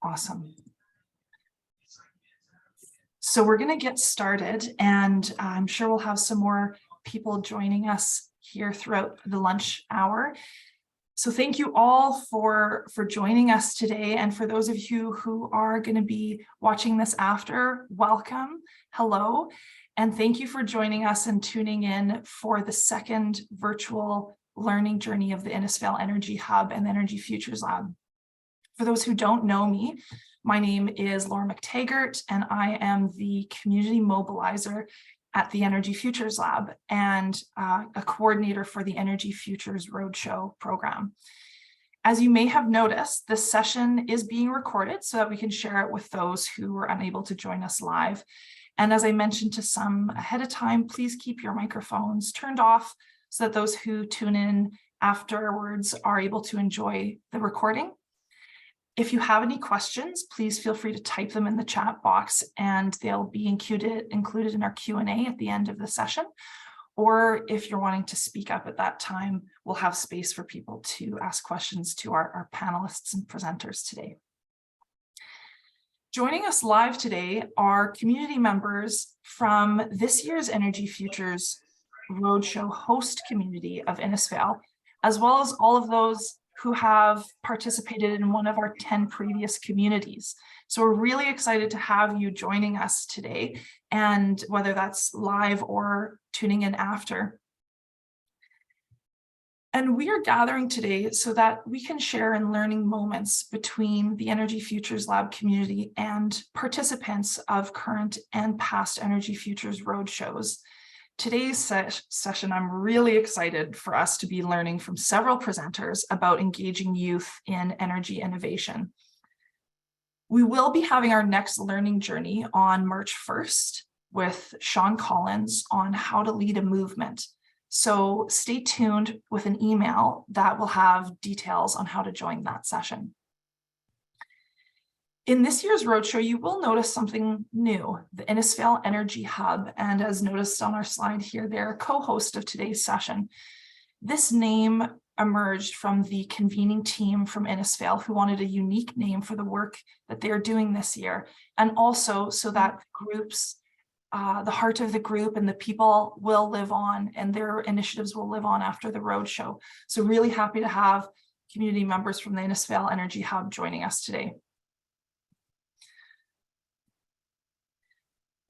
Awesome. So we're going to get started, and I'm sure we'll have some more people joining us here throughout the lunch hour. So thank you all for joining us today. And for those of you who are going to be watching this after, welcome, hello, and thank you for joining us and tuning in for the second virtual learning journey of the IndigeSTEAM Energy Hub and the Energy Futures Lab. For those who don't know me, my name is Laura McTaggart, and I am the community mobilizer at the Energy Futures Lab and a coordinator for the Energy Futures Roadshow program. As you may have noticed, this session is being recorded so that we can share it with those who were unable to join us live. And as I mentioned to some ahead of time, please keep your microphones turned off so that those who tune in afterwards are able to enjoy the recording. If you have any questions, please feel free to type them in the chat box and they'll be included in our Q&A at the end of the session. Or if you're wanting to speak up at that time, we'll have space for people to ask questions to our panelists and presenters today. Joining us live today are community members from this year's Energy Futures Roadshow host community of IndigeSTEAM, as well as all of those who have participated in one of our 10 previous communities. So we're really excited to have you joining us today, and whether that's live or tuning in after. And we are gathering today so that we can share in learning moments between the Energy Futures Lab community and participants of current and past Energy Futures Roadshows. Today's session, I'm really excited for us to be learning from several presenters about engaging youth in energy innovation. We will be having our next learning journey on March 1st with Sean Collins on how to lead a movement. So stay tuned with an email that will have details on how to join that session. In this year's roadshow, you will notice something new, the IndigeSTEAM Energy Hub, and as noticed on our slide here, they're a co-host of today's session. This name emerged from the convening team from IndigeSTEAM who wanted a unique name for the work that they're doing this year, and also so that groups, the heart of the group and the people will live on and their initiatives will live on after the roadshow. So really happy to have community members from the IndigeSTEAM Energy Hub joining us today.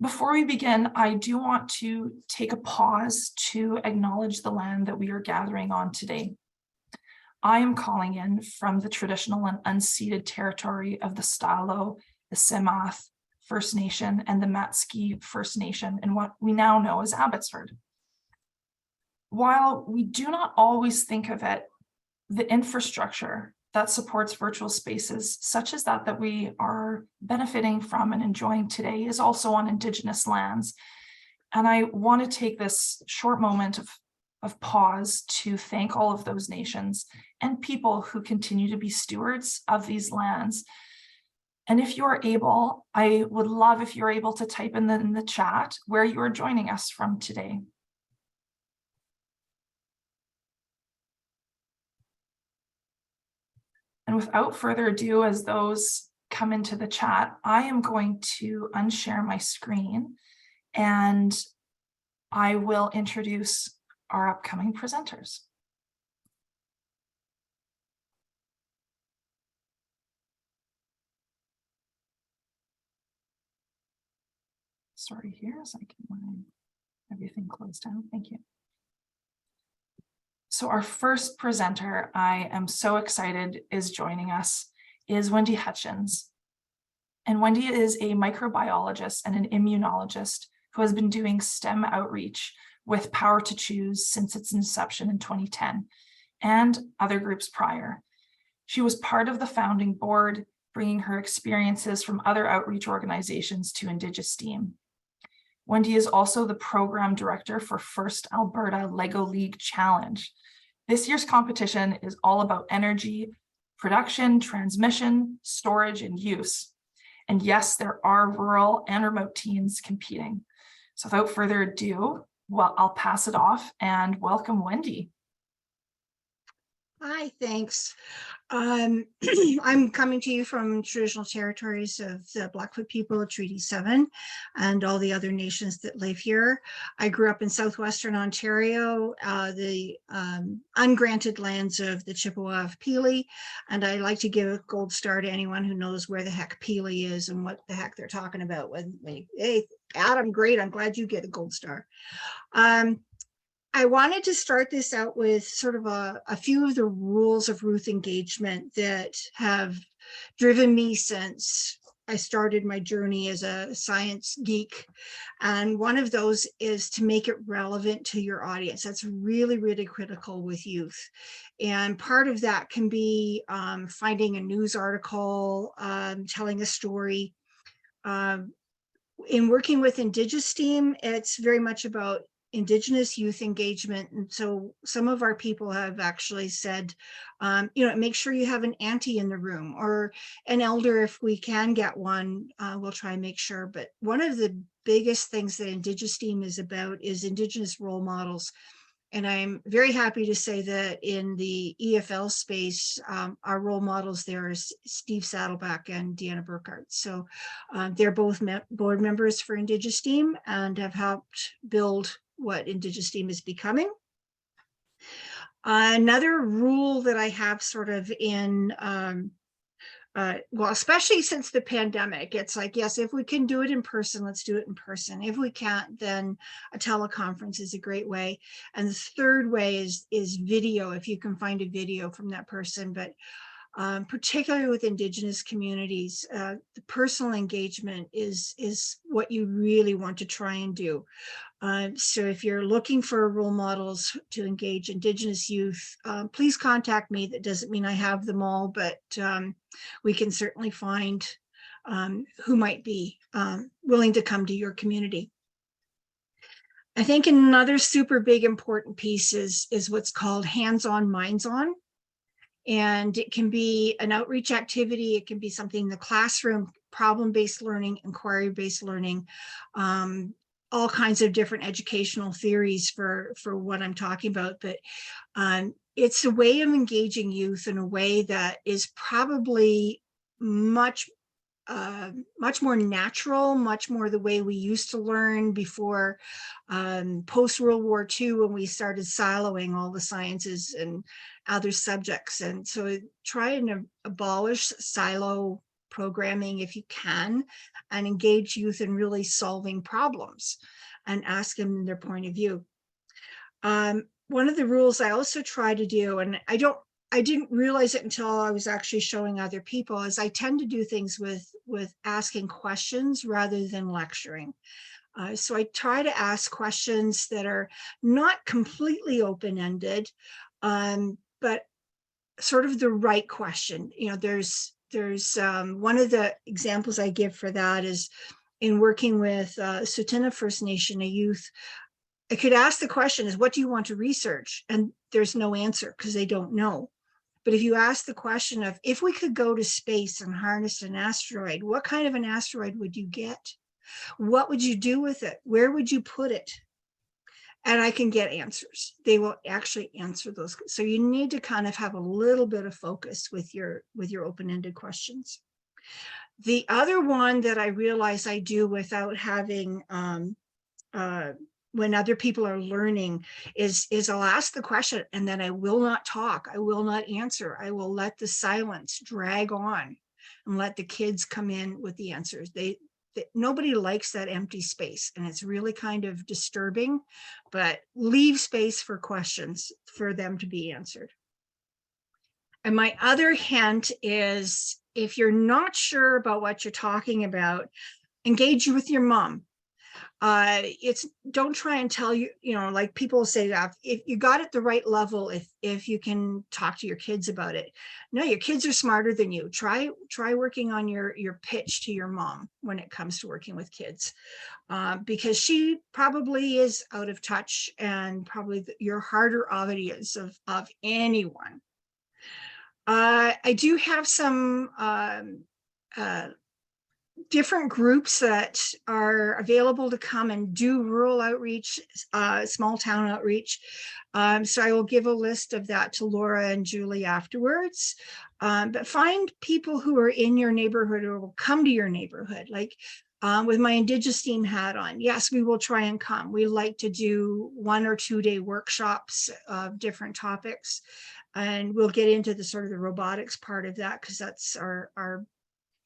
Before we begin, I do want to take a pause to acknowledge the land that we are gathering on today. I am calling in from the traditional and unceded territory of the Stalo, the Simath First Nation, and the Matski First Nation in what we now know as Abbotsford. While we do not always think of it, the infrastructure that supports virtual spaces such as that we are benefiting from and enjoying today is also on Indigenous lands. And I want to take this short moment of pause to thank all of those nations and people who continue to be stewards of these lands. And if you're able, I would love if you're able to type in the chat where you are joining us from today. And without further ado, as those come into the chat, I am going to unshare my screen and I will introduce our upcoming presenters. Sorry here, so I can everything closed down. Thank you. So our first presenter, I am so excited is joining us, is Wendy Hutchins. And Wendy is a microbiologist and an immunologist who has been doing STEM outreach with Power to Choose since its inception in 2010 and other groups prior. She was part of the founding board, bringing her experiences from other outreach organizations to IndigeSTEAM. Wendy is also the program director for First Alberta Lego League Challenge. This year's competition is all about energy, production, transmission, storage, and use. And yes, there are rural and remote teams competing. So without further ado, well, I'll pass it off and welcome Wendy. Hi, thanks. I'm coming to you from traditional territories of the Blackfoot people of Treaty 7 and all the other nations that live here. I grew up in southwestern Ontario, the ungranted lands of the Chippewa of Pele, and I like to give a gold star to anyone who knows where the heck Pele is and what the heck they're talking about. Hey, Adam, great, I'm glad you get a gold star. I wanted to start this out with sort of a few of the rules of Ruth engagement that have driven me since I started my journey as a science geek. And one of those is to make it relevant to your audience. That's really, really critical with youth. And part of that can be finding a news article, telling a story. In working with IndigeSTEAM, it's very much about Indigenous youth engagement. And so some of our people have actually said, make sure you have an auntie in the room or an elder if we can get one. We'll try and make sure. But one of the biggest things that IndigeSTEAM is about is Indigenous role models. And I'm very happy to say that in the EFL space, our role models there is Steve Saddleback and Deanna Burkhardt. So they're both board members for IndigeSTEAM and have helped build what IndigeSTEAM is becoming. Another rule that I have sort of in well, especially since the pandemic, it's like, yes, if we can do it in person, let's do it in person. If we can't, then a teleconference is a great way. And the third way is video, if you can find a video from that person. But particularly with Indigenous communities, the personal engagement is what you really want to try and do. So if you're looking for role models to engage Indigenous youth, please contact me. That doesn't mean I have them all, but we can certainly find who might be willing to come to your community. I think another super big important piece is what's called hands-on, minds-on. And it can be an outreach activity. It can be something in the classroom, problem-based learning, inquiry-based learning, all kinds of different educational theories for what I'm talking about. But it's a way of engaging youth in a way that is probably much more natural, much more the way we used to learn before post-World War II, when we started siloing all the sciences and other subjects. And so try and abolish silo programming if you can, and engage youth in really solving problems and ask them their point of view. One of the rules I also try to do, and I didn't realize it until I was actually showing other people, is I tend to do things with asking questions rather than lecturing. So I try to ask questions that are not completely open-ended, but sort of the right question. There's one of the examples I give for that is in working with Tsuut'ina First Nation, a youth. I could ask the question is, what do you want to research? And there's no answer because they don't know. But if you ask the question of, if we could go to space and harness an asteroid, what kind of an asteroid would you get? What would you do with it? Where would you put it? And I can get answers. They will actually answer those. So you need to kind of have a little bit of focus with your open-ended questions. The other one that I realize I do without having when other people are learning is I'll ask the question and then I will not talk. I will not answer. I will let the silence drag on and let the kids come in with the answers. Nobody likes that empty space, and it's really kind of disturbing, but leave space for questions for them to be answered. And my other hint is, if you're not sure about what you're talking about, engage with your mom. Don't try and tell like people say that if you got it the right level, if you can talk to your kids about it. No, your kids are smarter than you. Try working on your pitch to your mom when it comes to working with kids, because she probably is out of touch and probably your harder audience of anyone. I do have some different groups that are available to come and do rural outreach, small town outreach. So I will give a list of that to Laura and Julie afterwards. But find people who are in your neighborhood or will come to your neighborhood. Like with my IndigeSTEAM hat on, yes, we will try and come. We like to do 1 or 2 day workshops of different topics. And we'll get into the sort of the robotics part of that, because that's our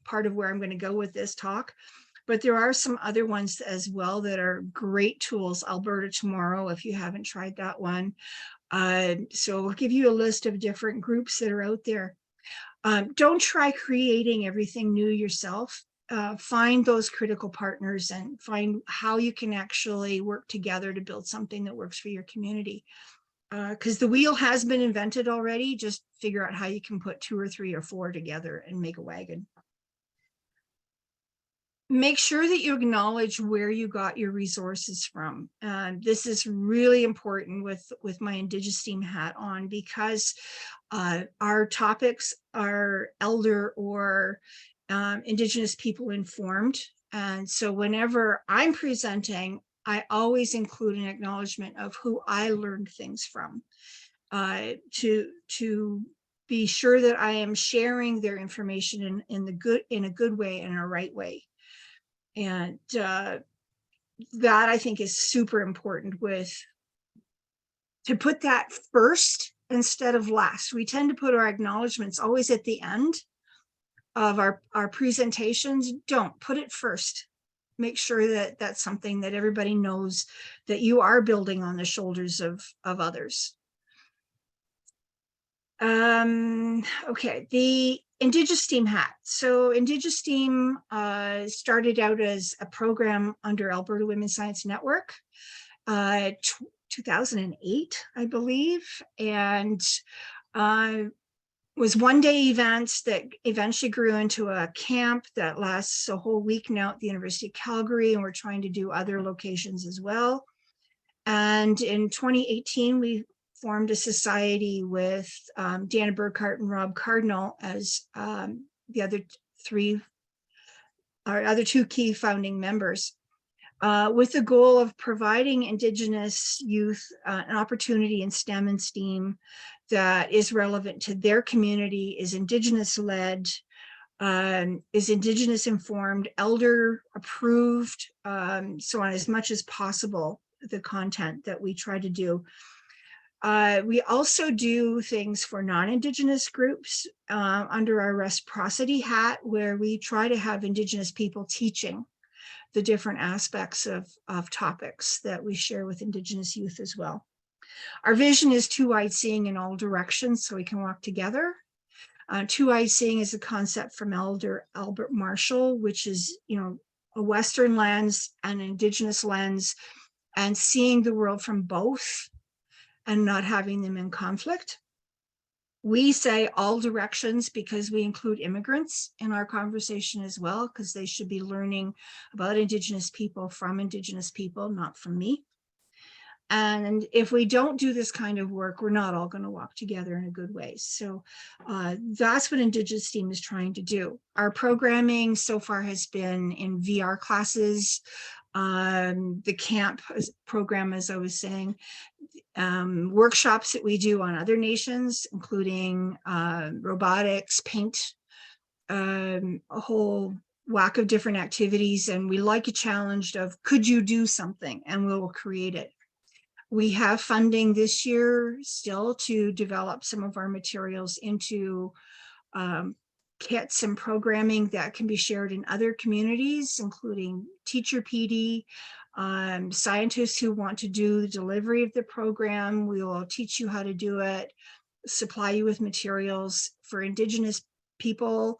part of where I'm going to go with this talk. But there are some other ones as well that are great tools. Alberta Tomorrow, if you haven't tried that one. So we'll give you a list of different groups that are out there. Don't try creating everything new yourself. Find those critical partners and find how you can actually work together to build something that works for your community. Because the wheel has been invented already. Just figure out how you can put 2 or 3 or 4 together and make a wagon. Make sure that you acknowledge where you got your resources from. This is really important with my IndigeSTEAM hat on, because our topics are elder or Indigenous people informed. And so whenever I'm presenting, I always include an acknowledgement of who I learned things from, to be sure that I am sharing their information in a good way and a right way. And that I think is super important, to put that first instead of last. We tend to put our acknowledgements always at the end of our presentations. Don't put it first. Make sure that that's something that everybody knows, that you are building on the shoulders of others. Okay, the IndigeSTEAM hat. So IndigeSTEAM started out as a program under Alberta Women's Science Network, 2008, I believe, and was 1-day events that eventually grew into a camp that lasts a whole week now at the University of Calgary, and we're trying to do other locations as well. And in 2018, we formed a society with Dana Burkhart and Rob Cardinal as the other 2 key founding members, with the goal of providing Indigenous youth an opportunity in STEM and STEAM that is relevant to their community, is Indigenous led, is Indigenous informed, elder approved, so on, as much as possible, the content that we try to do. We also do things for non-Indigenous groups under our reciprocity hat, where we try to have Indigenous people teaching the different aspects of topics that we share with Indigenous youth as well. Our vision is 2-eyed seeing in all directions, so we can walk together. 2-eyed seeing is a concept from Elder Albert Marshall, which is, a Western lens and an Indigenous lens, and seeing the world from both and not having them in conflict. We say all directions because we include immigrants in our conversation as well, because they should be learning about Indigenous people from Indigenous people, not from me. And if we don't do this kind of work, we're not all going to walk together in a good way. So that's what IndigeSTEAM is trying to do. Our programming so far has been in VR classes, the camp program, as I was saying, workshops that we do on other nations, including robotics, paint, a whole whack of different activities. And we like a challenge of, could you do something? And we will create it. We have funding this year still to develop some of our materials into kits and programming that can be shared in other communities, including teacher PD, scientists who want to do the delivery of the program. We will teach you how to do it, supply you with materials. For Indigenous people,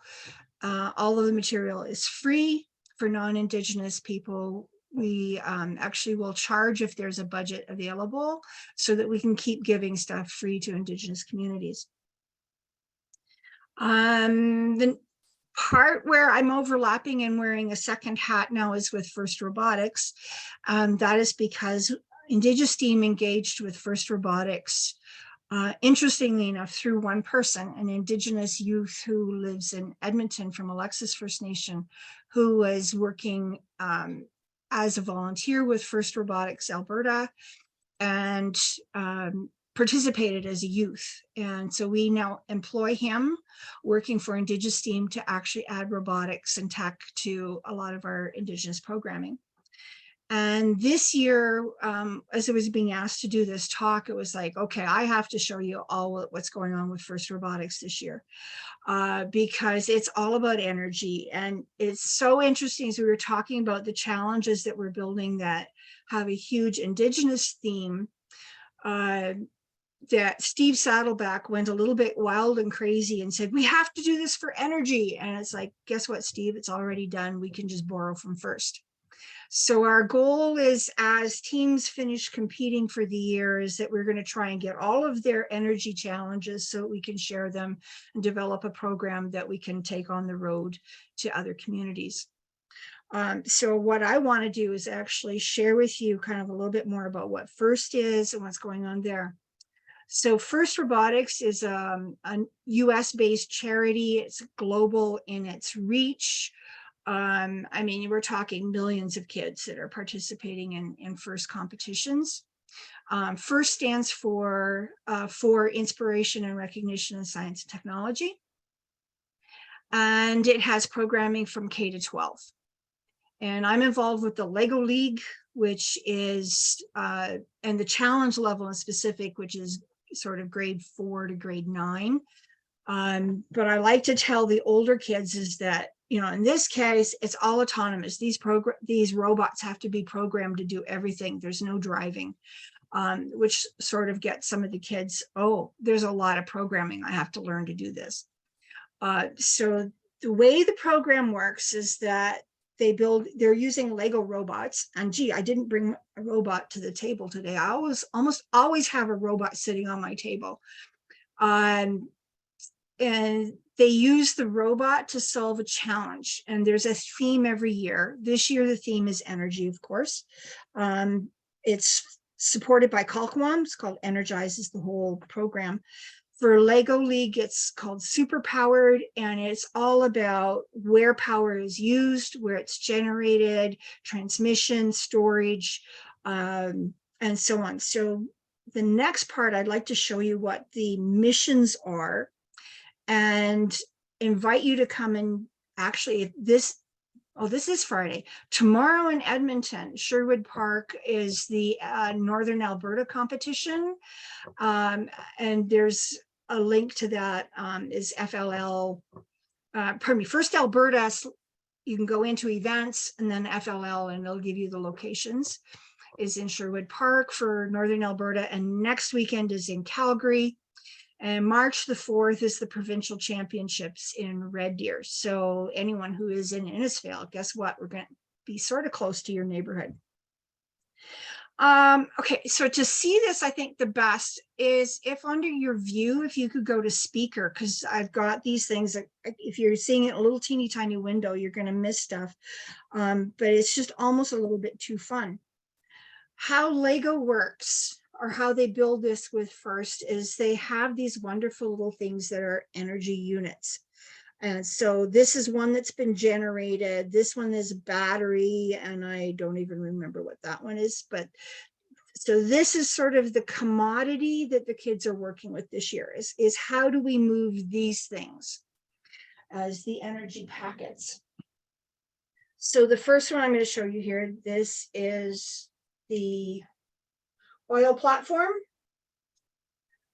all of the material is free. For non-Indigenous people, we actually will charge if there's a budget available, so that we can keep giving stuff free to Indigenous communities. The part where I'm overlapping and wearing a second hat now is with First Robotics. That is because IndigeSTEAM engaged with First Robotics Interestingly enough, through one person, an Indigenous youth who lives in Edmonton from Alexis First Nation, who was working as a volunteer with First Robotics Alberta and participated as a youth. And so we now employ him working for IndigeSTEAM to actually add robotics and tech to a lot of our Indigenous programming. And this year, as I was being asked to do this talk, it was like, okay, I have to show you all what's going on with First Robotics this year, because it's all about energy. And it's so interesting as we were talking about the challenges that we're building that have a huge Indigenous theme, that Steve Saddleback went a little bit wild and crazy and said, we have to do this for energy. And it's like, guess what, Steve? It's already done. We can just borrow from First. So our goal is, as teams finish competing for the year, is that we're going to try and get all of their energy challenges so we can share them and develop a program that we can take on the road to other communities. So what I want to do is actually share with you kind of a little bit more about what First is and what's going on there. So First Robotics is a US-based charity. It's global in its reach. I mean, we're talking millions of kids that are participating in First competitions. First stands for Inspiration and Recognition in Science and Technology. And it has programming from K to 12. And I'm involved with the Lego League, which is, and the challenge level in specific, which is sort of grade 4 to grade 9. But I like to tell the older kids is that, you know, in this case, it's all autonomous. These robots have to be programmed to do everything. There's no driving, which sort of gets some of the kids, oh, there's a lot of programming. I have to learn to do this. So the way the program works is that they're using Lego robots. And gee, I didn't bring a robot to the table today. I almost always have a robot sitting on my table. And they use the robot to solve a challenge. And there's a theme every year. This year, the theme is energy, of course. It's supported by Colquhoun. It's called Energizes the whole program. For Lego League, it's called Superpowered, and it's all about where power is used, where it's generated, transmission, storage, and so on. So the next part, I'd like to show you what the missions are and invite you to come and actually, this is Friday. Tomorrow in Edmonton, Sherwood Park is the Northern Alberta competition. And there's a link to that, is FLL, pardon me, First Alberta. You can go into events and then FLL and they'll give you the locations, is in Sherwood Park for Northern Alberta. And next weekend is in Calgary. And March the 4th is the provincial championships in Red Deer. So anyone who is in Innisfail, guess what? We're going to be sort of close to your neighborhood. Okay, so to see this, I think the best is if under your view, if you could go to speaker, because I've got these things that if you're seeing it in a little teeny tiny window, you're going to miss stuff. But it's just almost a little bit too fun. How Lego works, or how they build this with First, is they have these wonderful little things that are energy units. And so this is one that's been generated. This one is battery, and I don't even remember what that one is. But so this is sort of the commodity that the kids are working with this year, is how do we move these things as the energy packets. So the first one I'm going to show you here, this is the oil platform.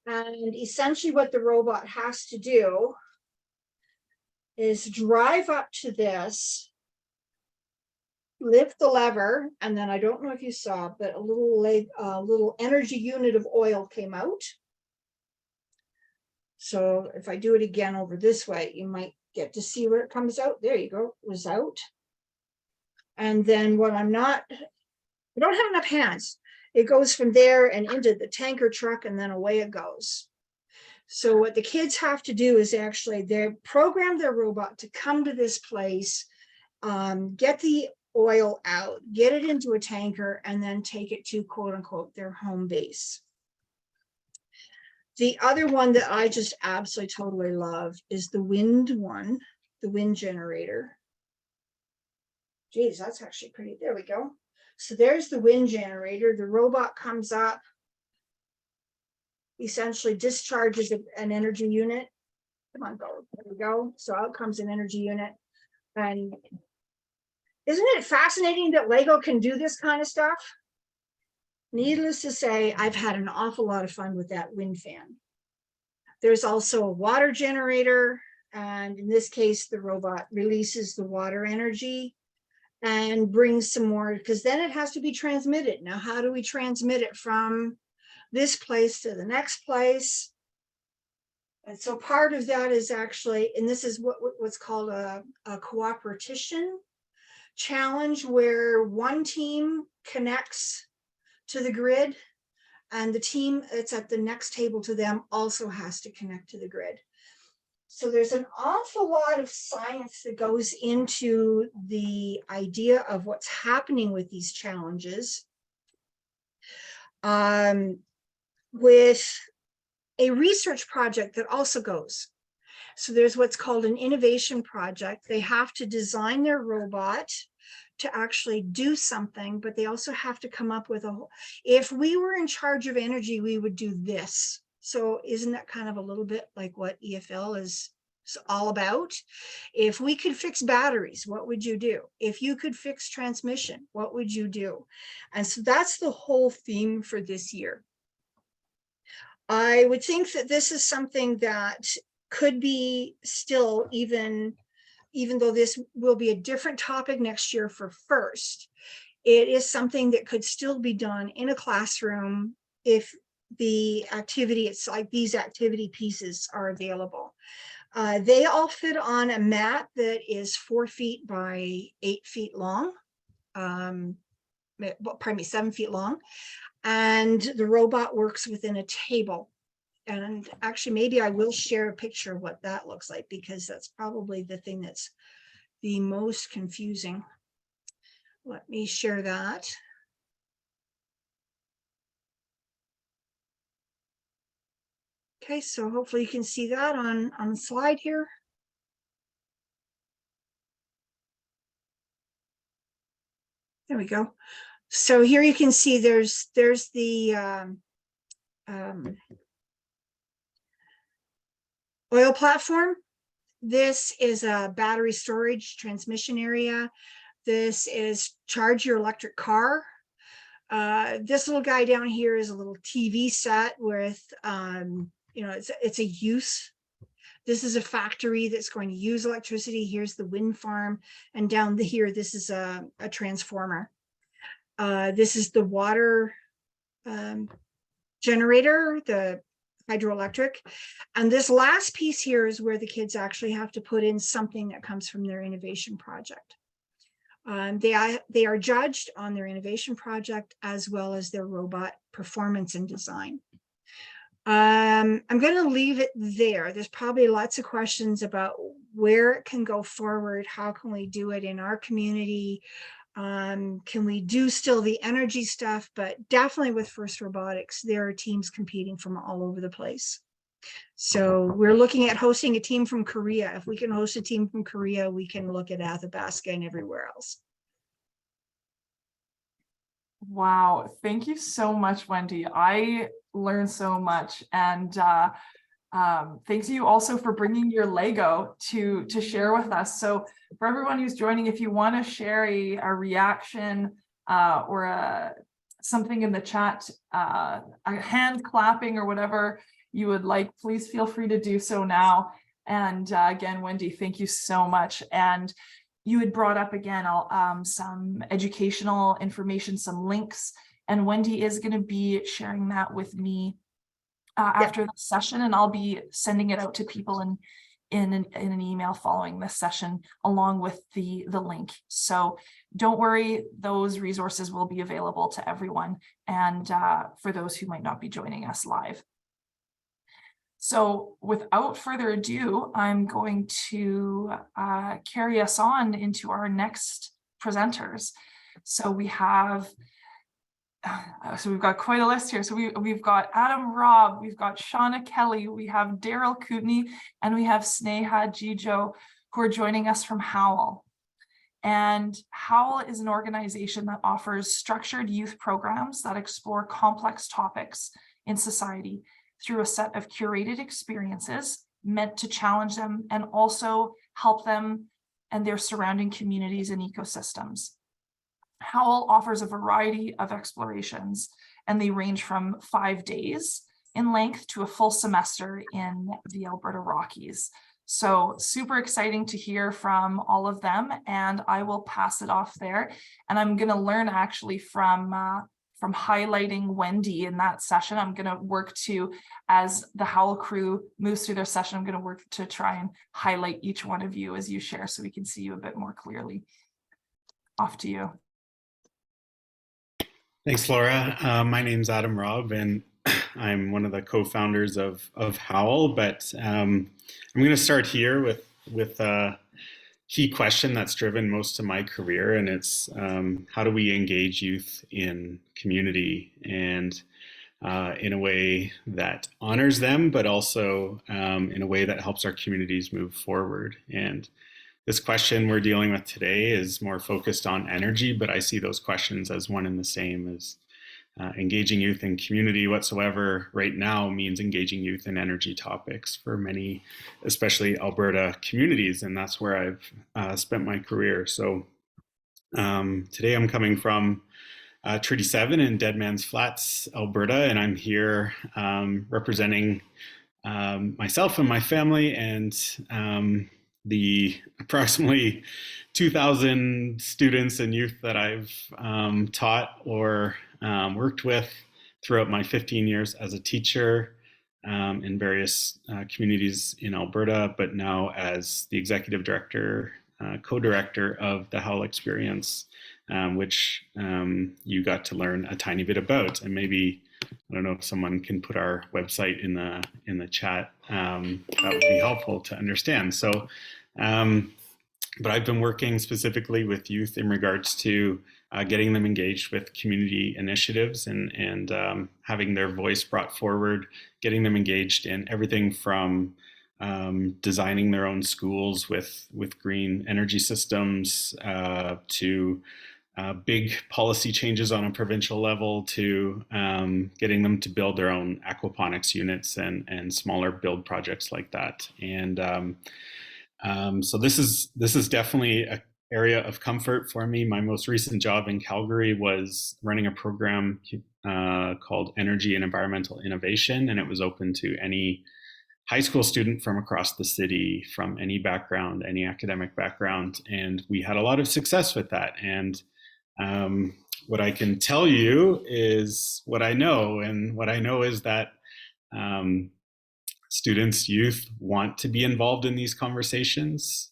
And essentially what the robot has to do is drive up to this, lift the lever, and then I don't know if you saw, but a little energy unit of oil came out. So if I do it again over this way, you might get to see where it comes out. There you go, it was out. And then what I don't have enough hands. It goes from there and into the tanker truck, and then away it goes. So what the kids have to do is actually they program their robot to come to this place, get the oil out, get it into a tanker, and then take it to, quote unquote, their home base. The other one that I just absolutely totally love is the wind one, the wind generator. Geez, that's actually pretty, there we go. So there's the wind generator. The robot comes up, essentially discharges an energy unit. Come on, go, there we go. So out comes an energy unit. And isn't it fascinating that Lego can do this kind of stuff? Needless to say, I've had an awful lot of fun with that wind fan. There's also a water generator, and in this case, the robot releases the water energy and brings some more, because then it has to be transmitted. Now, how do we transmit it from this place to the next place? And so part of that is actually, and this is what's called a cooperation challenge, where one team connects to the grid, and the team that's at the next table to them also has to connect to the grid. So there's an awful lot of science that goes into the idea of what's happening with these challenges. With a research project that also goes. So there's what's called an innovation project. They have to design their robot to actually do something, but they also have to come up with if we were in charge of energy, we would do this. So isn't that kind of a little bit like what EFL is all about? If we could fix batteries, what would you do? If you could fix transmission, what would you do? And so that's the whole theme for this year. I would think that this is something that could be still, even though this will be a different topic next year for FIRST, it is something that could still be done in a classroom if the activity, it's like these activity pieces are available. They all fit on a mat that is 4 feet by 8 feet long, pardon me, 7 feet long. And the robot works within a table. And actually, maybe I will share a picture of what that looks like, because that's probably the thing that's the most confusing. Let me share that. Okay, so hopefully you can see that on the slide here. There we go. So here you can see there's the oil platform. This is a battery storage transmission area. This is charge your electric car. This little guy down here is a little TV set with, you know, it's a use. This is a factory that's going to use electricity. Here's the wind farm. And down here, this is a transformer. This is the water generator, the hydroelectric. And this last piece here is where the kids actually have to put in something that comes from their innovation project. They are judged on their innovation project as well as their robot performance and design. I'm going to leave it there. There's probably lots of questions about where it can go forward. How can we do it in our community? Can we do still the energy stuff? But definitely with FIRST Robotics, there are teams competing from all over the place. So we're looking at hosting a team from Korea. If we can host a team from Korea, we can look at Athabasca and everywhere else. Wow, thank you so much, Wendy. I learned so much, and thanks to you also for bringing your Lego to share with us. So for everyone who's joining, if you want to share a reaction or something in the chat, a hand clapping or whatever you would like, please feel free to do so now. And again, Wendy, thank you so much. And you had brought up again some educational information, some links, and Wendy is going to be sharing that with me after the session, and I'll be sending it out to people in an email following this session along with the link. So don't worry, those resources will be available to everyone, and for those who might not be joining us live. So without further ado, I'm going to carry us on into our next presenters. So we have So we've got quite a list here. So we've got Adam Robb, we've got Shauna Kelly, we have Daryl Kootenay, and we have Sneha Jigo, who are joining us from HOWL. And HOWL is an organization that offers structured youth programs that explore complex topics in society through a set of curated experiences meant to challenge them and also help them and their surrounding communities and ecosystems. HOWL offers a variety of explorations, and they range from 5 days in length to a full semester in the Alberta Rockies. So super exciting to hear from all of them, and I will pass it off there. And I'm going to learn actually from highlighting Wendy in that session. I'm going to work to, as the HOWL crew moves through their session, I'm going to work to try and highlight each one of you as you share so we can see you a bit more clearly. Off to you. Thanks, Laura. My name's Adam Robb, and I'm one of the co-founders of HOWL. But I'm going to start here with a key question that's driven most of my career, and it's how do we engage youth in community and in a way that honors them, but also in a way that helps our communities move forward. And this question we're dealing with today is more focused on energy, but I see those questions as one and the same as engaging youth in community whatsoever right now means engaging youth in energy topics for many, especially Alberta communities. And that's where I've spent my career. So today I'm coming from Treaty 7 in Deadman's Flats, Alberta, and I'm here representing myself and my family and the approximately 2,000 students and youth that I've taught or worked with throughout my 15 years as a teacher in various communities in Alberta, but now as the executive director, co-director of the HOWL Experience, which you got to learn a tiny bit about. And maybe, I don't know if someone can put our website in the chat. That would be helpful to understand. So, but I've been working specifically with youth in regards to getting them engaged with community initiatives and having their voice brought forward, getting them engaged in everything from designing their own schools with green energy systems to big policy changes on a provincial level to getting them to build their own aquaponics units and smaller build projects like that. And so this is definitely an area of comfort for me. My most recent job in Calgary was running a program called Energy and Environmental Innovation, and it was open to any high school student from across the city, from any background, any academic background, and we had a lot of success with that. And what I can tell you is what I know, and what I know is that students, youth want to be involved in these conversations.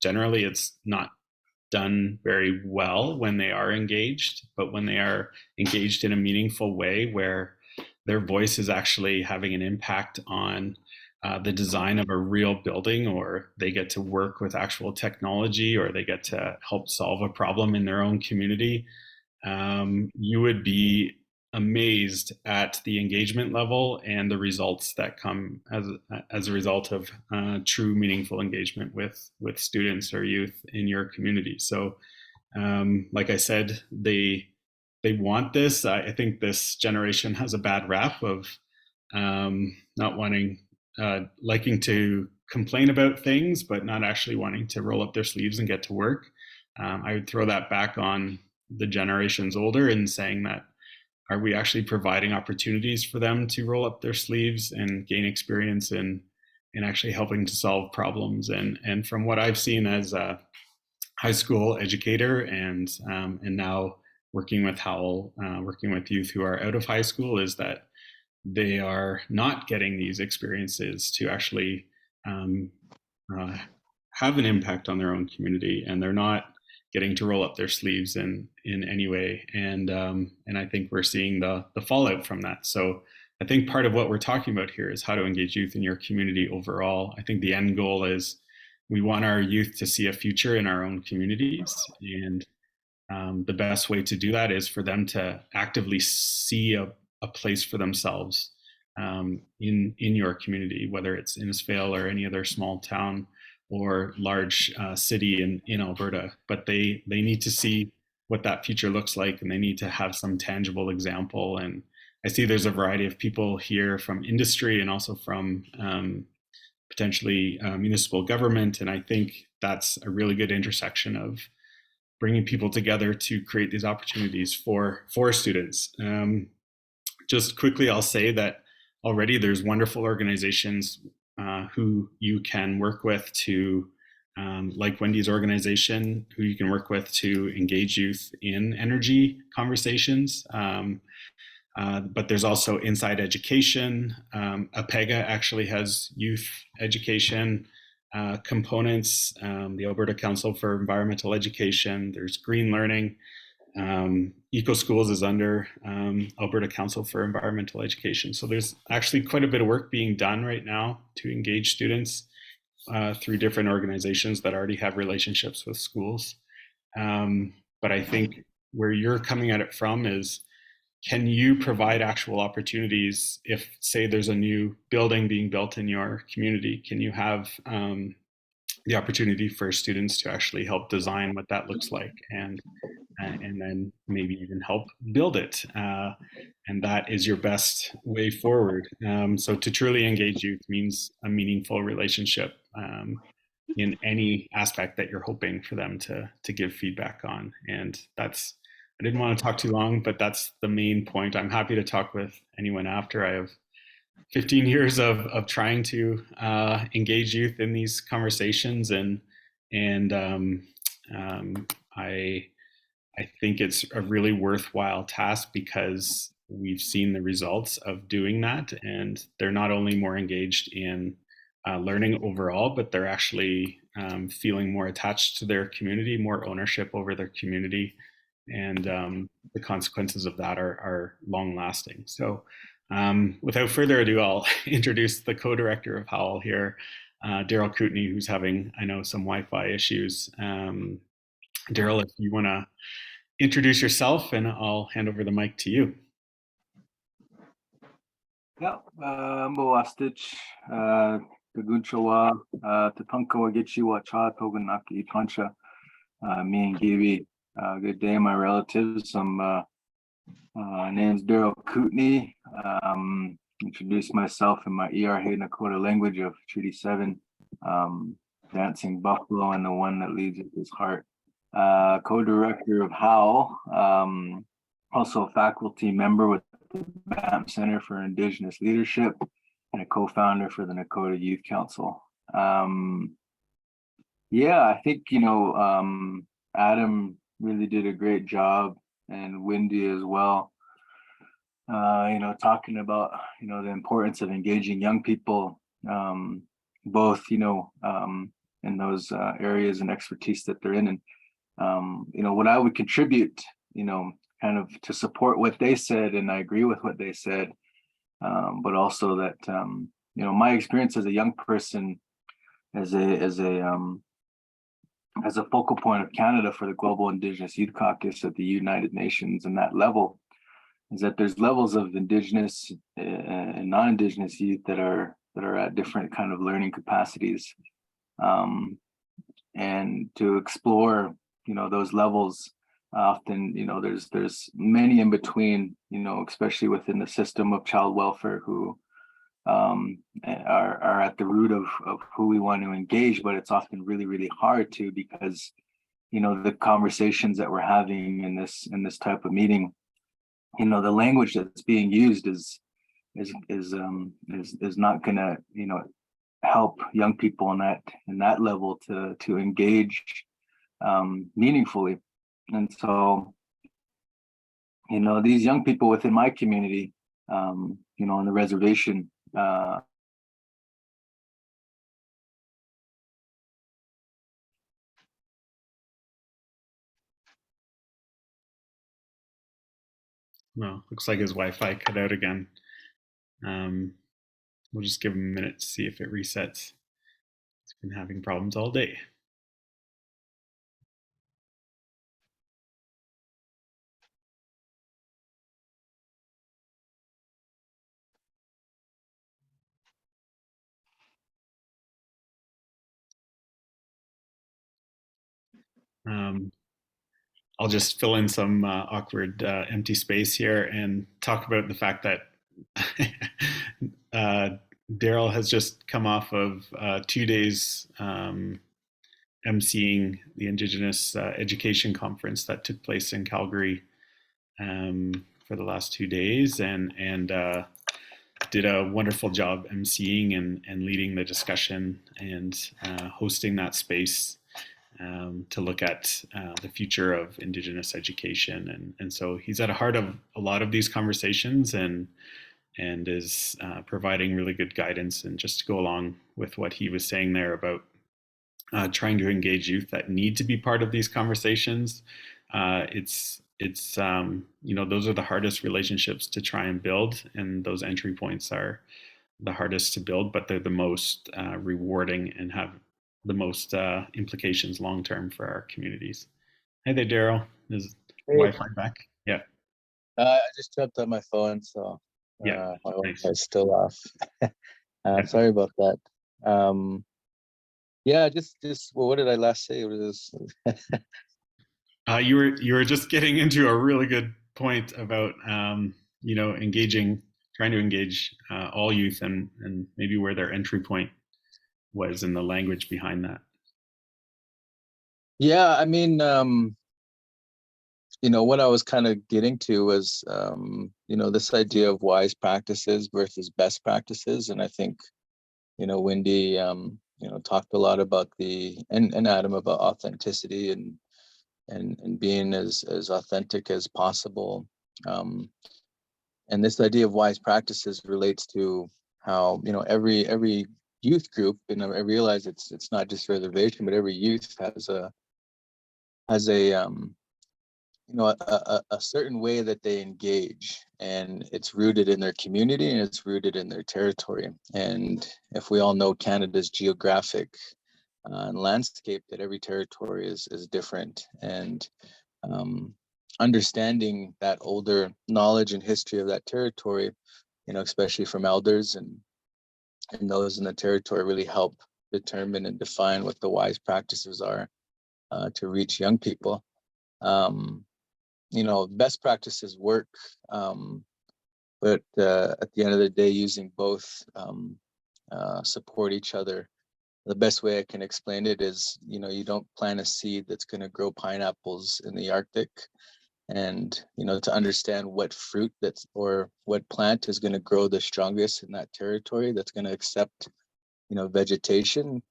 Generally, it's not done very well when they are engaged, but when they are engaged in a meaningful way where their voice is actually having an impact on the design of a real building, or they get to work with actual technology, or they get to help solve a problem in their own community, you would be amazed at the engagement level and the results that come as a result of true meaningful engagement with students or youth in your community. So like I said, they want this. I think this generation has a bad rap of not wanting, liking to complain about things, but not actually wanting to roll up their sleeves and get to work. I would throw that back on the generations older and saying that, are we actually providing opportunities for them to roll up their sleeves and gain experience in actually helping to solve problems? And from what I've seen as a high school educator and now working with HOWL, working with youth who are out of high school, is that they are not getting these experiences to actually have an impact on their own community, and they're not getting to roll up their sleeves in any way. And I think we're seeing the fallout from that. So I think part of what we're talking about here is how to engage youth in your community overall. I think the end goal is we want our youth to see a future in our own communities, and the best way to do that is for them to actively see a place for themselves in your community, whether it's Innisfail or any other small town or large city in Alberta. But they need to see what that future looks like, and they need to have some tangible example. And I see there's a variety of people here from industry and also from potentially municipal government, and I think that's a really good intersection of bringing people together to create these opportunities for students. Just quickly, I'll say that already there's wonderful organizations who you can work with to, like Wendy's organization, who you can work with to engage youth in energy conversations. But there's also Inside Education. APEGA actually has youth education components. The Alberta Council for Environmental Education. There's Green Learning. Eco Schools is under Alberta Council for Environmental Education. So there's actually quite a bit of work being done right now to engage students through different organizations that already have relationships with schools. But I think where you're coming at it from is, can you provide actual opportunities if, say, there's a new building being built in your community? Can you have the opportunity for students to actually help design what that looks like, and then maybe even help build it? And that is your best way forward. So to truly engage youth means a meaningful relationship in any aspect that you're hoping for them to give feedback on. And that's, I didn't want to talk too long, but that's the main point. I'm happy to talk with anyone after. I have 15 years of trying to engage youth in these conversations, and I think it's a really worthwhile task because we've seen the results of doing that, and they're not only more engaged in learning overall, but they're actually feeling more attached to their community, more ownership over their community, and the consequences of that are long lasting. So without further ado, I'll introduce the co-director of HOWL here, Daryl Kootenay, who's having, I know, some Wi-Fi issues. Daryl, if you want to introduce yourself, and I'll hand over the mic to you. Yeah, Mbawastich, Tagunchawa, Tatanko Agichiwa Cha Toganaki Plancha, me and Gibi. Good day, my relatives. Name's Daryl Kootenay. Introduce myself in my ERH Nakota language of Treaty 7, Dancing Buffalo, and the one that leads with his heart. Co-director of HOWL, also a faculty member with the BAM Center for Indigenous Leadership, and a co-founder for the Nakota Youth Council. Yeah, I think, Adam really did a great job, and Wendy as well, talking about, the importance of engaging young people, both, in those areas and expertise that they're in. And, what I would contribute, kind of to support what they said, and I agree with what they said, but also that, my experience as a young person, as a focal point of Canada for the Global Indigenous Youth Caucus at the United Nations, and that level is that there's levels of Indigenous and non-Indigenous youth that are at different kind of learning capacities, and to explore, those levels. Often, there's many in between, especially within the system of child welfare, who are at the root of who we want to engage, but it's often really, really hard to, because, the conversations that we're having in this type of meeting, the language that's being used is not gonna, help young people in that level to engage meaningfully. And so, these young people within my community, on the reservation, Well, looks like his Wi-Fi cut out again. We'll just give him a minute to see if it resets. It's been having problems all day. um, I'll just fill in some awkward empty space here and talk about the fact that Daryl has just come off of 2 days emceeing the Indigenous Education Conference that took place in Calgary for the last 2 days, and did a wonderful job emceeing and leading the discussion and hosting that space to look at the future of Indigenous education. And so he's at the heart of a lot of these conversations and is providing really good guidance. And just to go along with what he was saying there about trying to engage youth that need to be part of these conversations, it's those are the hardest relationships to try and build, and those entry points are the hardest to build, but they're the most rewarding and have the most implications long term for our communities. Hey there, Daryl. Is Wi-Fi back? Yeah. I just jumped on my phone, so yeah, my nice. Wi-Fi is still off. Sorry about that. Yeah, just well, what did I last say? It was you were just getting into a really good point about engaging, trying to engage all youth and maybe where their entry point was in the language behind that. Yeah, I mean, what I was kind of getting to was, this idea of wise practices versus best practices. And I think, Wendy, talked a lot about and Adam about authenticity and being as authentic as possible. And this idea of wise practices relates to how, every youth group, and I realize it's not just reservation, but every youth has a certain way that they engage, and it's rooted in their community and it's rooted in their territory. And if we all know Canada's geographic and landscape, that every territory is different, and understanding that older knowledge and history of that territory, especially from elders and those in the territory, really help determine and define what the wise practices are to reach young people. Best practices work, but at the end of the day, using both support each other. The best way I can explain it is, you don't plant a seed that's going to grow pineapples in the Arctic. And, to understand what fruit or what plant is going to grow the strongest in that territory, that's going to accept, vegetation,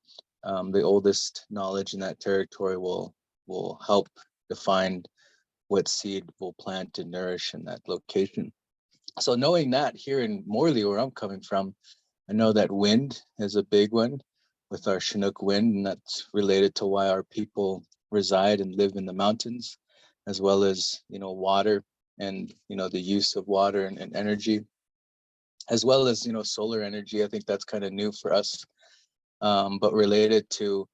the oldest knowledge in that territory will help define what seed will plant and nourish in that location. So knowing that, here in Morley, where I'm coming from, I know that wind is a big one with our Chinook wind, and that's related to why our people reside and live in the mountains, as well as, water and, the use of water and energy, as well as, solar energy. I think that's kind of new for us, but related to,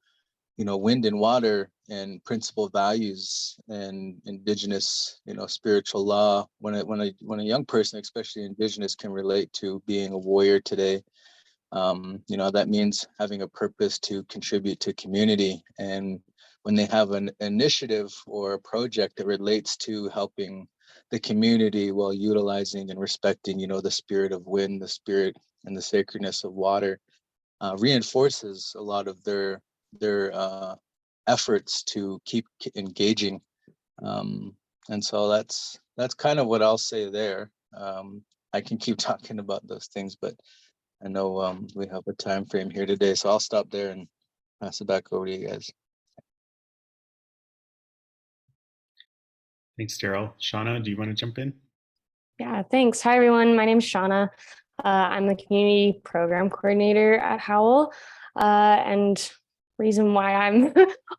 wind and water and principal values and Indigenous, spiritual law. When a young person, especially Indigenous, can relate to being a warrior today, that means having a purpose to contribute to community. And when they have an initiative or a project that relates to helping the community while utilizing and respecting, the spirit of wind, the spirit and the sacredness of water, reinforces a lot of their efforts to keep engaging. And so that's kind of what I'll say there. I can keep talking about those things, but I know we have a time frame here today, so I'll stop there and pass it back over to you guys. Thanks, Daryl. Shauna, do you want to jump in? Yeah, thanks. Hi, everyone. My name is Shauna. I'm the community program coordinator at HOWL. And reason why I'm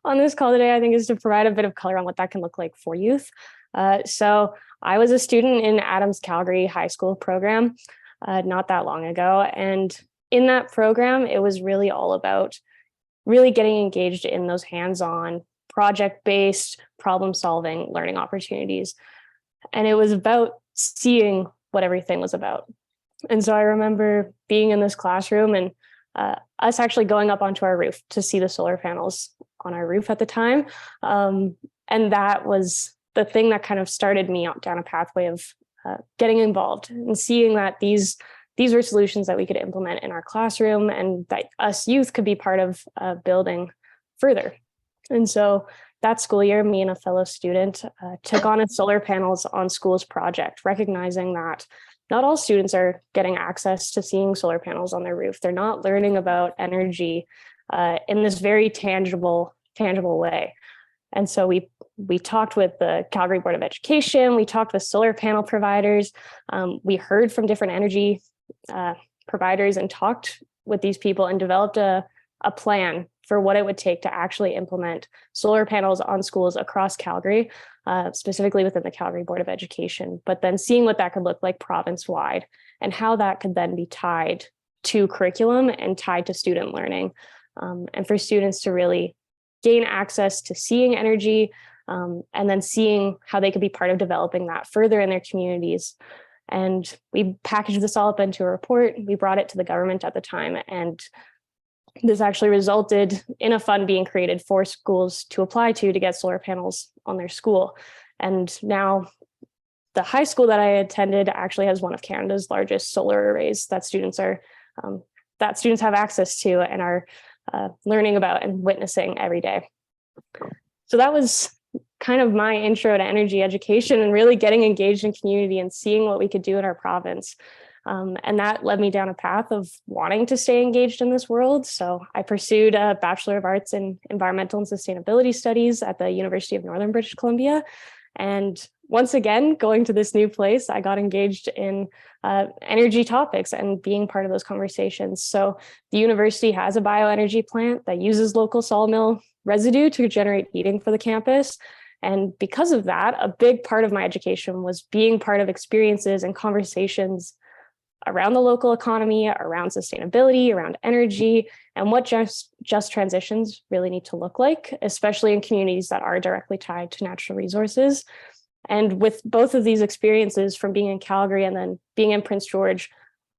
on this call today, I think, is to provide a bit of color on what that can look like for youth. So I was a student in Adams Calgary High School program not that long ago. And in that program, it was really all about really getting engaged in those hands-on, project-based, problem-solving learning opportunities. And it was about seeing what everything was about. And so I remember being in this classroom and us actually going up onto our roof to see the solar panels on our roof at the time. And that was the thing that kind of started me down a pathway of getting involved and seeing that these were solutions that we could implement in our classroom and that us youth could be part of building further. And so that school year, me and a fellow student took on a solar panels on schools project, recognizing that not all students are getting access to seeing solar panels on their roof. They're not learning about energy in this very tangible way. And so we talked with the Calgary Board of Education, we talked with solar panel providers, we heard from different energy providers and talked with these people and developed a plan for what it would take to actually implement solar panels on schools across Calgary, specifically within the Calgary Board of Education, but then seeing what that could look like province-wide and how that could then be tied to curriculum and tied to student learning, and for students to really gain access to seeing energy, and then seeing how they could be part of developing that further in their communities. And we packaged this all up into a report. We brought it to the government at the time, and this actually resulted in a fund being created for schools to apply to get solar panels on their school. And now the high school that I attended actually has one of Canada's largest solar arrays that students have access to and are learning about and witnessing every day. So that was kind of my intro to energy education and really getting engaged in community and seeing what we could do in our province. And that led me down a path of wanting to stay engaged in this world. So I pursued a Bachelor of Arts in Environmental and Sustainability Studies at the University of Northern British Columbia. And once again, going to this new place, I got engaged in energy topics and being part of those conversations. So the university has a bioenergy plant that uses local sawmill residue to generate heating for the campus. And because of that, a big part of my education was being part of experiences and conversations around the local economy, around sustainability, around energy, and what just transitions really need to look like, especially in communities that are directly tied to natural resources. And with both of these experiences from being in Calgary and then being in Prince George,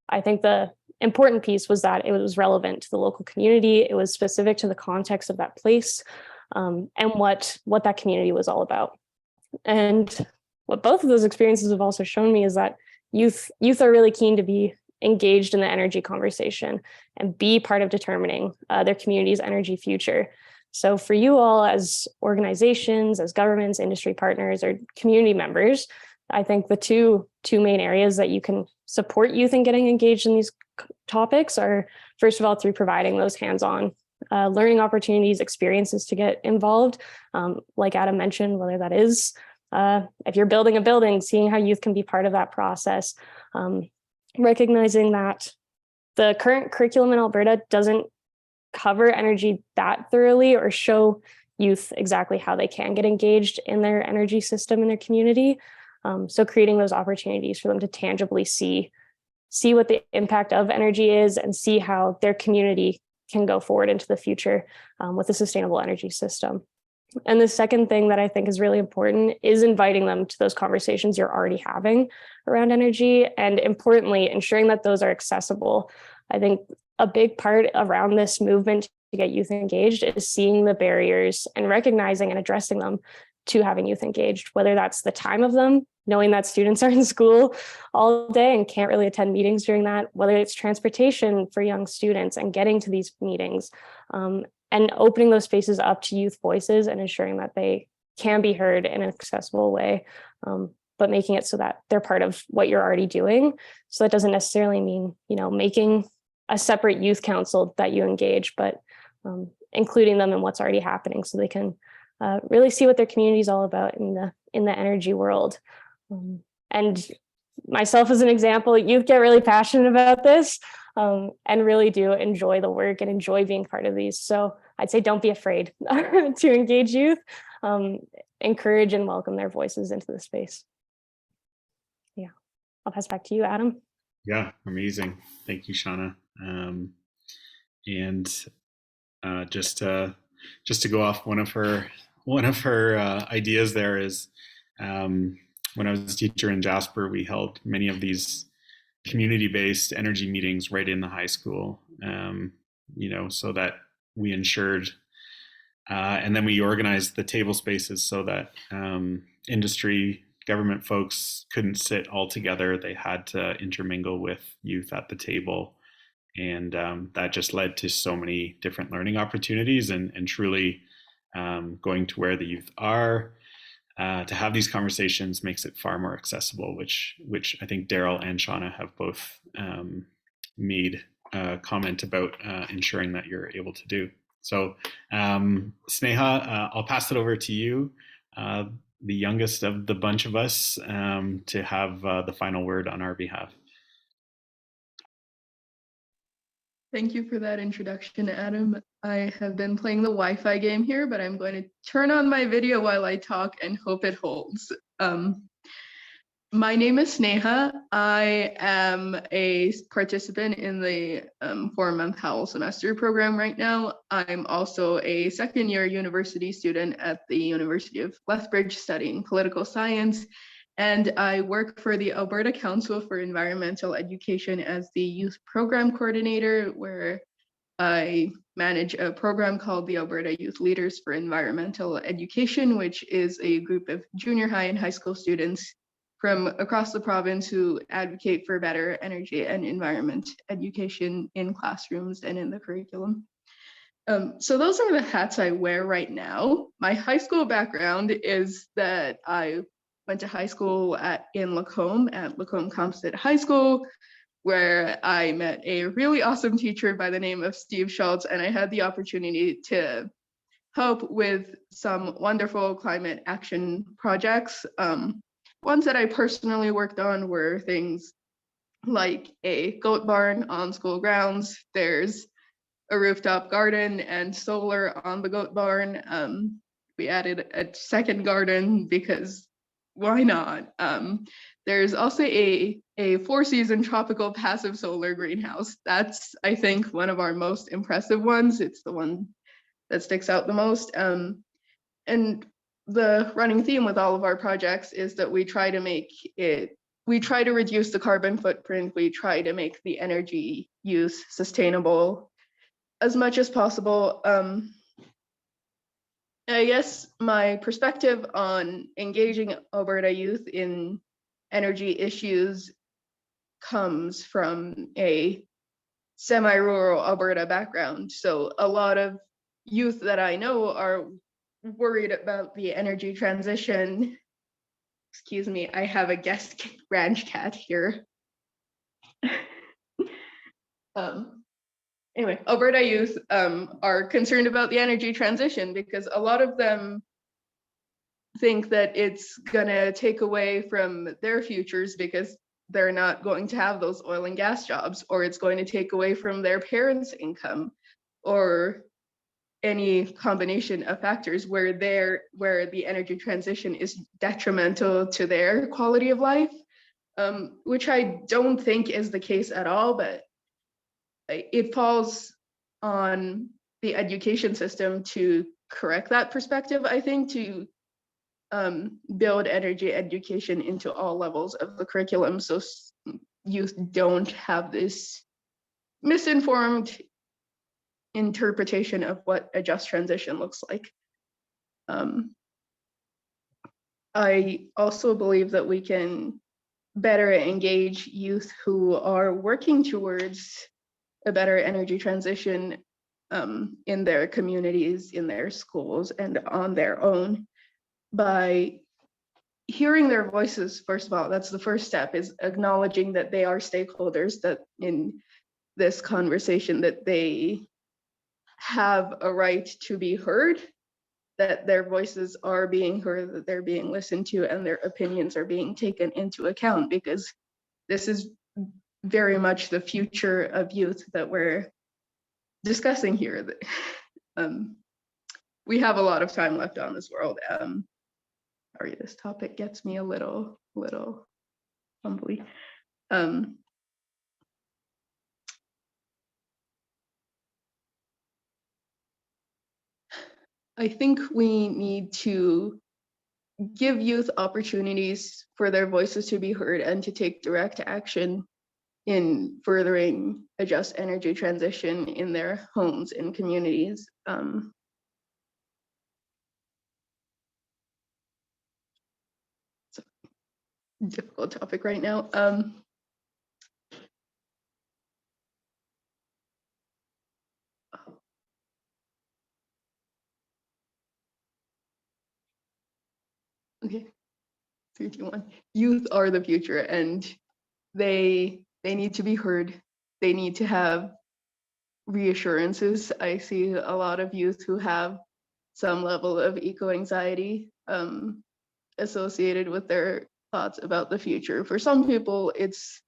I think the important piece was that it was relevant to the local community. It was specific to the context of that place, and what that community was all about. And what both of those experiences have also shown me is that youth are really keen to be engaged in the energy conversation and be part of determining their community's energy future. So for you all as organizations, as governments, industry partners, or community members, I think the two main areas that you can support youth in getting engaged in these topics are, first of all, through providing those hands-on learning opportunities, experiences to get involved. Like Adam mentioned, whether that is if you're building a building, seeing how youth can be part of that process, recognizing that the current curriculum in Alberta doesn't cover energy that thoroughly or show youth exactly how they can get engaged in their energy system in their community. So creating those opportunities for them to tangibly see what the impact of energy is and see how their community can go forward into the future with a sustainable energy system. And the second thing that I think is really important is inviting them to those conversations you're already having around energy, and importantly, ensuring that those are accessible. I think a big part around this movement to get youth engaged is seeing the barriers and recognizing and addressing them to having youth engaged, whether that's the time of them, knowing that students are in school all day and can't really attend meetings during that, whether it's transportation for young students and getting to these meetings, and opening those spaces up to youth voices and ensuring that they can be heard in an accessible way, but making it so that they're part of what you're already doing. So that doesn't necessarily mean, making a separate youth council that you engage, but including them in what's already happening so they can really see what their community is all about in the energy world. And myself as an example, youth get really passionate about this and really do enjoy the work and enjoy being part of these. So I'd say don't be afraid to engage youth, encourage and welcome their voices into the space. Yeah, I'll pass back to you, Adam. Yeah, amazing. Thank you, Shauna. And just to go off one of her ideas there is, when I was a teacher in Jasper, we held many of these community-based energy meetings right in the high school, so that we ensured And then we organized the table spaces so that industry, government folks couldn't sit all together. They had to intermingle with youth at the table. And that just led to so many different learning opportunities and truly going to where the youth are. To have these conversations makes it far more accessible, which I think Daryl and Shauna have both made a comment about ensuring that you're able to do. So Sneha, I'll pass it over to you, the youngest of the bunch of us, to have the final word on our behalf. Thank you for that introduction, Adam. I have been playing the Wi-Fi game here, but I'm going to turn on my video while I talk and hope it holds. My name is Sneha. I am a participant in the 4-month HOWL semester program right now. I'm also a second-year university student at the University of Lethbridge studying political science. And I work for the Alberta Council for Environmental Education as the youth program coordinator, where I manage a program called the Alberta Youth Leaders for Environmental Education, which is a group of junior high and high school students from across the province who advocate for better energy and environment education in classrooms and in the curriculum. So those are the hats I wear right now. My high school background is that I went to high school in Lacombe at Lacombe Comsted High School, where I met a really awesome teacher by the name of Steve Schultz, and I had the opportunity to help with some wonderful climate action projects. Ones that I personally worked on were things like a goat barn on school grounds. There's a rooftop garden and solar on the goat barn. We added a second garden because why not? There's also a 4-season tropical passive solar greenhouse. That's, I think, one of our most impressive ones. It's the one that sticks out the most. And the running theme with all of our projects is that we try to reduce the carbon footprint. We try to make the energy use sustainable as much as possible. I guess my perspective on engaging Alberta youth in energy issues comes from a semi-rural Alberta background. So a lot of youth that I know are worried about the energy transition. Excuse me, I have a guest ranch cat here. Anyway, Alberta youth are concerned about the energy transition because a lot of them think that it's gonna take away from their futures because they're not going to have those oil and gas jobs, or it's going to take away from their parents' income, or any combination of factors where the energy transition is detrimental to their quality of life, which I don't think is the case at all, but it falls on the education system to correct that perspective, I think, to build energy education into all levels of the curriculum so youth don't have this misinformed interpretation of what a just transition looks like. I also believe that we can better engage youth who are working towards a better energy transition in their communities, in their schools, and on their own by hearing their voices. First of all, that's the first step, is acknowledging that they are stakeholders, that in this conversation that they have a right to be heard, that their voices are being heard, that they're being listened to, and their opinions are being taken into account, because this is very much the future of youth that we're discussing here. We have a lot of time left on this world. Sorry, this topic gets me a little humbly. I think we need to give youth opportunities for their voices to be heard and to take direct action in furthering a just energy transition in their homes and communities. difficult topic right now. Okay, 3, 2, 1. Youth are the future, and they need to be heard. They need to have reassurances. I see a lot of youth who have some level of eco-anxiety associated with their thoughts about the future. For some people, it's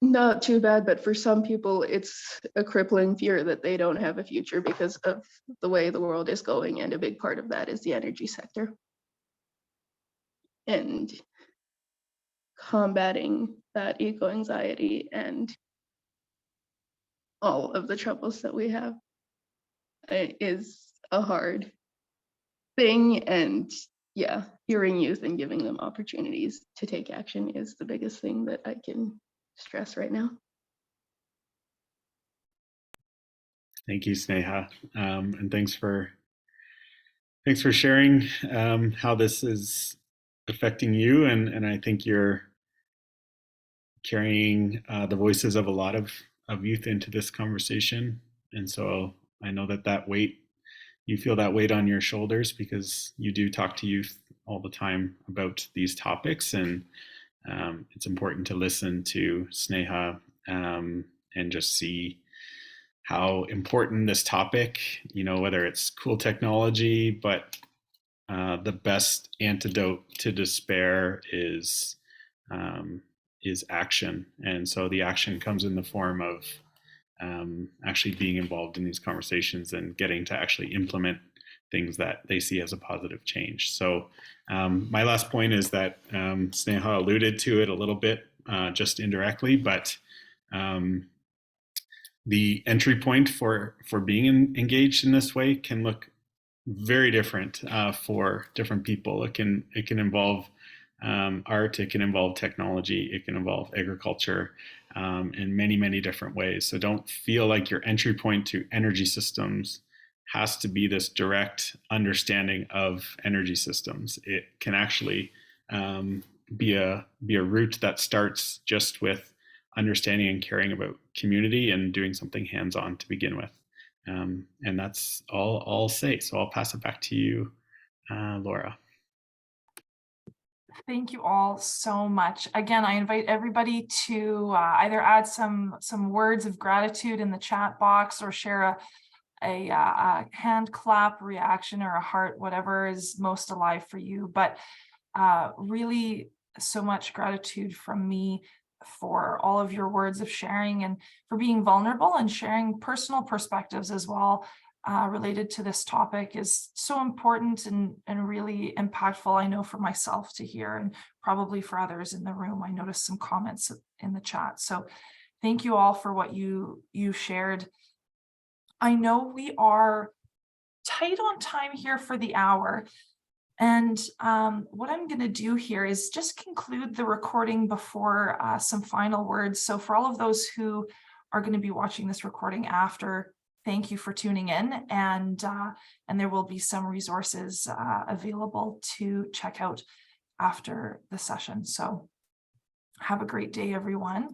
not too bad, but for some people, it's a crippling fear that they don't have a future because of the way the world is going, and a big part of that is the energy sector. And combating that eco-anxiety and all of the troubles that we have is a hard thing. And yeah, hearing youth and giving them opportunities to take action is the biggest thing that I can stress right now. Thank you, Sneha, and thanks for sharing how this is affecting you, and I think you're carrying the voices of a lot of youth into this conversation, and so I know that weight, you feel that weight on your shoulders because you do talk to youth all the time about these topics, and it's important to listen to Sneha and just see how important this topic, whether it's cool technology, but the best antidote to despair is action. And so the action comes in the form of actually being involved in these conversations and getting to actually implement things that they see as a positive change. So my last point is that Sneha alluded to it a little bit, just indirectly, but the entry point for being engaged in this way can look very different for different people. It can involve art, it can involve technology, it can involve agriculture in many different ways. So don't feel like your entry point to energy systems has to be this direct understanding of energy systems. It can actually be a route that starts just with understanding and caring about community and doing something hands-on to begin with. And that's all I'll say. So I'll pass it back to you, Laura. Thank you all so much. Again, I invite everybody to either add some words of gratitude in the chat box or share a hand clap reaction or a heart, whatever is most alive for you. But really so much gratitude from me for all of your words of sharing and for being vulnerable and sharing personal perspectives as well related to this topic is so important and really impactful, I know, for myself to hear and probably for others in the room. I noticed some comments in the chat. So thank you all for what you shared. I know we are tight on time here for the hour. And what I'm going to do here is just conclude the recording before some final words. So for all of those who are going to be watching this recording after, thank you for tuning in. And there will be some resources available to check out after the session. So have a great day, everyone.